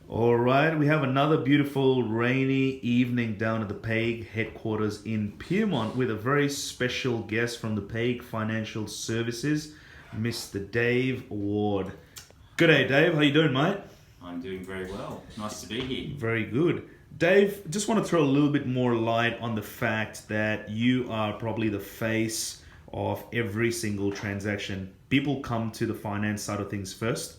All right, we have another beautiful rainy evening down at the PAIG headquarters in Piermont with a very special guest from the PAIG Financial Services, Mr. Dave Ward. Good day, Dave. How you doing, mate? I'm doing very well. Nice to be here. Very good. Dave, just want to throw a little bit more light on the fact that you are probably the face of every single transaction. People come to the finance side of things first,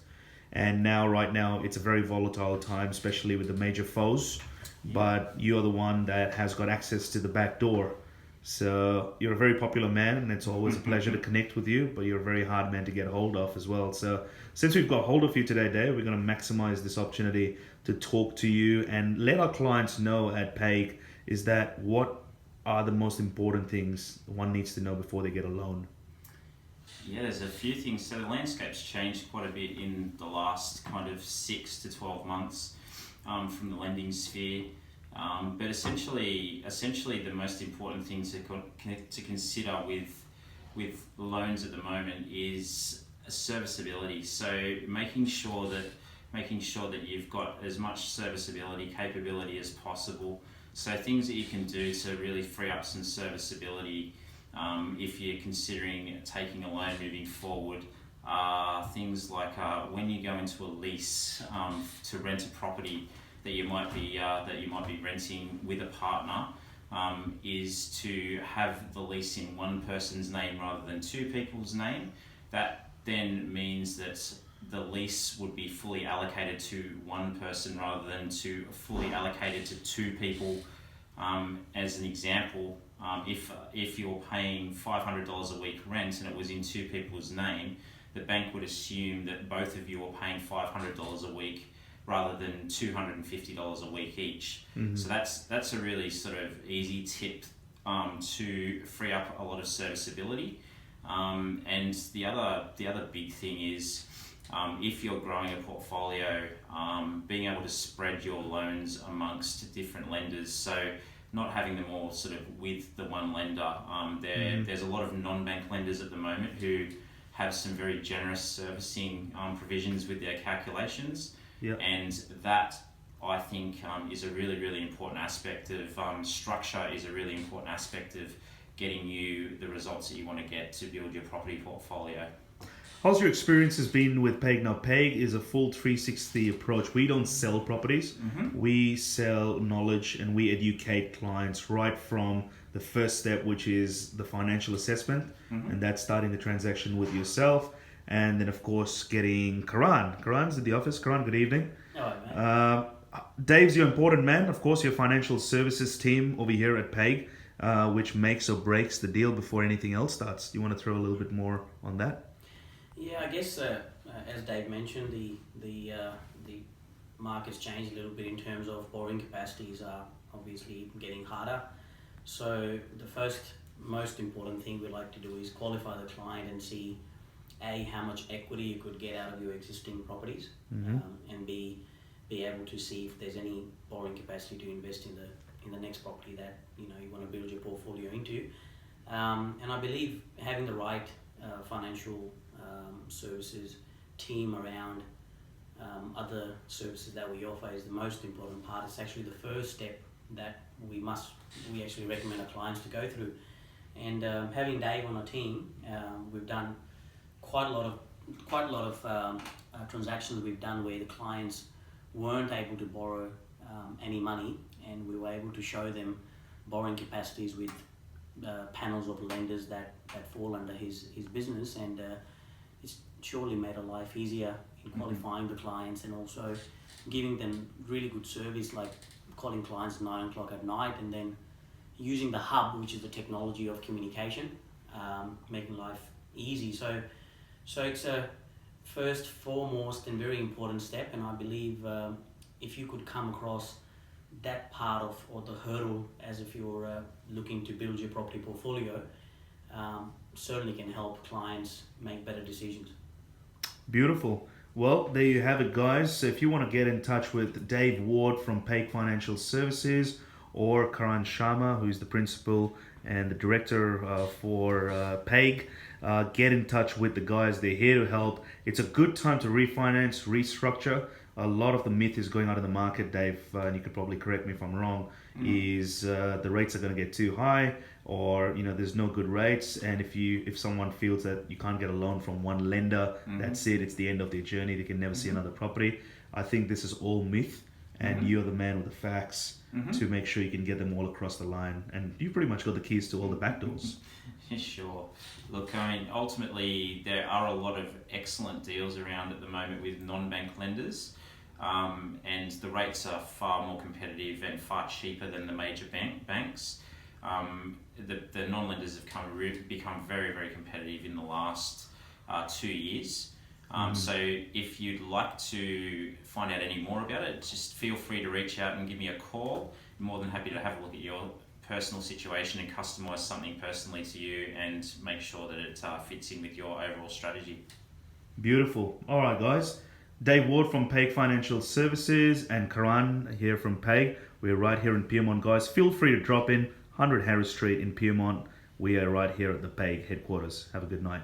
and right now, it's a very volatile time, especially with the major foes. But you're the one that has got access to the back door. So you're a very popular man, and it's always a pleasure to connect with you. But you're a very hard man to get hold of as well. So since we've got hold of you today, Dave, we're going to maximize this opportunity to talk to you and let our clients know at PAIG is that what are the most important things one needs to know before they get a loan. Yeah, there's a few things. So the landscape's changed quite a bit in the last kind of 6 to 12 months from the lending sphere. But essentially, the most important thing to consider with loans at the moment is serviceability. So making sure that you've got as much serviceability capability as possible. So things that you can do to really free up some serviceability if you're considering taking a loan moving forward. Things like when you go into a lease to rent a property that you might be renting with a partner, is to have the lease in one person's name rather than two people's name. That then means that the lease would be fully allocated to one person rather than to fully allocated to two people. As an example, if you're paying $500 a week rent and it was in two people's name, the bank would assume that both of you are paying $500 a week rather than $250 a week each. Mm-hmm. So that's a really sort of easy tip to free up a lot of serviceability. And the other big thing is if you're growing a portfolio, being able to spread your loans amongst different lenders. So not having them all sort of with the one lender. There's a lot of non-bank lenders at the moment who have some very generous servicing provisions with their calculations. Yep. And that, I think, is a really, really important aspect of structure, is a really important aspect of getting you the results that you want to get to build your property portfolio. How's your experiences been with PAIG? Now, PAIG is a full 360 approach. We don't sell properties. Mm-hmm. We sell knowledge and we educate clients right from the first step, which is the financial assessment. Mm-hmm. And that's starting the transaction with yourself. And then, of course, getting Karan. Karan's at the office. Karan, good evening. Hello, mate. Dave's your important man. Of course, your financial services team over here at PAIG, which makes or breaks the deal before anything else starts. Do you want to throw a little bit more on that? Yeah, I guess as Dave mentioned, the market's changed a little bit in terms of borrowing capacities are obviously getting harder. So the first most important thing we like to do is qualify the client and see how much equity you could get out of your existing properties, mm-hmm. And be able to see if there's any borrowing capacity to invest in the next property that you want to build your portfolio into. And I believe having the right financial services team around other services that we offer is the most important part. It's actually the first step that we actually recommend our clients to go through. And having Dave on our team, we've done quite a lot of transactions we've done where the clients weren't able to borrow any money, and we were able to show them borrowing capacities with panels of lenders that fall under his business, and it's surely made our life easier in qualifying the clients and also giving them really good service, like calling clients at 9 o'clock at night and then using the hub, which is the technology of communication, making life easy. So it's a first, foremost and very important step, and I believe if you could come across that part of, or the hurdle, as if you're looking to build your property portfolio, certainly can help clients make better decisions. Beautiful. Well, there you have it, guys. So if you want to get in touch with Dave Ward from PAIG Financial Services or Karan Sharma, who's the principal and the director for PAIG, get in touch with the guys. They're here to help. It's a good time to refinance, restructure, a lot of the myth is going out in the market, Dave, and you could probably correct me if I'm wrong, is the rates are going to get too high, or there's no good rates, and if someone feels that you can't get a loan from one lender, that's it, it's the end of their journey, they can never see another property. I think this is all myth, and you're the man with the facts to make sure you can get them all across the line, and you pretty much got the keys to all the back doors. Sure. Look, I mean, ultimately, there are a lot of excellent deals around at the moment with non-bank lenders, and the rates are far more competitive and far cheaper than the major banks. The non-lenders have become very, very competitive in the last 2 years. So if you'd like to find out any more about it, just feel free to reach out and give me a call. I'm more than happy to have a look at your personal situation and customize something personally to you and make sure that it fits in with your overall strategy. Beautiful. All right, guys. Dave Ward from PAIG Financial Services and Karan here from PAIG. We're right here in Pyrmont, guys. Feel free to drop in 100 Harris Street in Pyrmont. We are right here at the PAIG headquarters. Have a good night.